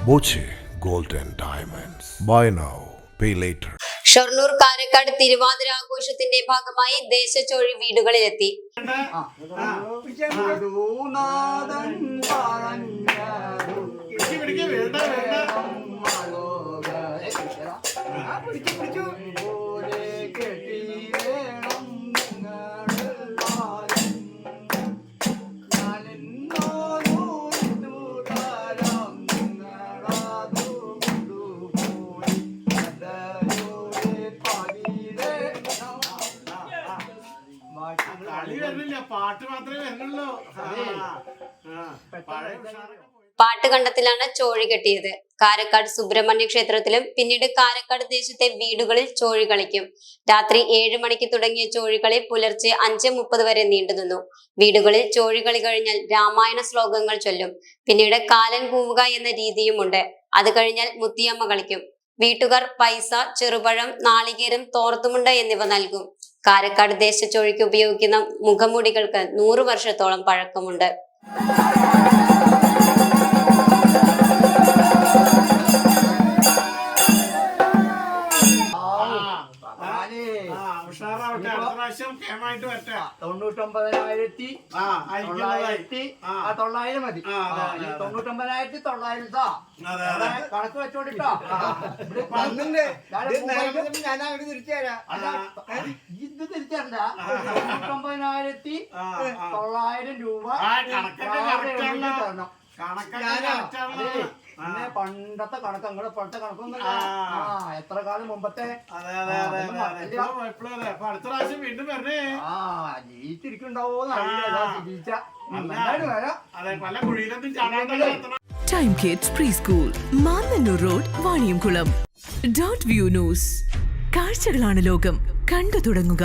Boche gold and diamonds. Buy now, pay later. Shoranur Karakkad Thiruvathira ആഘോഷത്തിന്റെ ഭാഗമായി ദേശച്ചോഴി വീടുകളിലെത്തി. പാട്ടുകണ്ടത്തിലാണ് ചോഴി കെട്ടിയത്. കാരക്കാട് സുബ്രഹ്മണ്യ ക്ഷേത്രത്തിലും പിന്നീട് കാരക്കാട് ദേശത്തെ വീടുകളിൽ ചോഴി കളിക്കും. രാത്രി 7 മണിക്ക് തുടങ്ങിയ ചോഴികളി പുലർച്ചെ 5:30 വരെ നീണ്ടുനിന്നു. വീടുകളിൽ ചോഴികളി കഴിഞ്ഞാൽ രാമായണ ശ്ലോകങ്ങൾ ചൊല്ലും. പിന്നീട് കാലൻ കൂവുക എന്ന രീതിയുമുണ്ട്. അത് കഴിഞ്ഞാൽ മുത്തിയമ്മ കളിക്കും. വീട്ടുകാർ പൈസ, ചെറുപഴം, നാളികേരം, തോർത്തുമുണ്ട എന്നിവ നൽകും. കാരക്കാട് ദേശച്ചോഴിക്ക് ഉപയോഗിക്കുന്ന മുഖംമൂടികൾക്ക് 100 വർഷത്തോളം പഴക്കമുണ്ട്. കണക്ക് വെച്ചോണ്ടിട്ടോ ഞാൻ അങ്ങോട്ട് തിരിച്ചു തരാം. ഇത് തിരിച്ചല്ല, 99,900 രൂപ തരണം. പിന്നെ പണ്ടത്തെ കണക്ക്, അങ്ങോട്ട് പണ്ടത്തെ കണക്കൊന്നും എത്ര കാലം മുമ്പത്തെ ജീവിച്ചിരിക്കുന്നുണ്ടാവോന്ന് അറിയില്ല. ജീവിച്ച Time Kids Preschool, Mannannur road, Vaniyamkulam. .view News. കാഴ്ചകളാണ് ലോകം, കണ്ടു തുടങ്ങുക.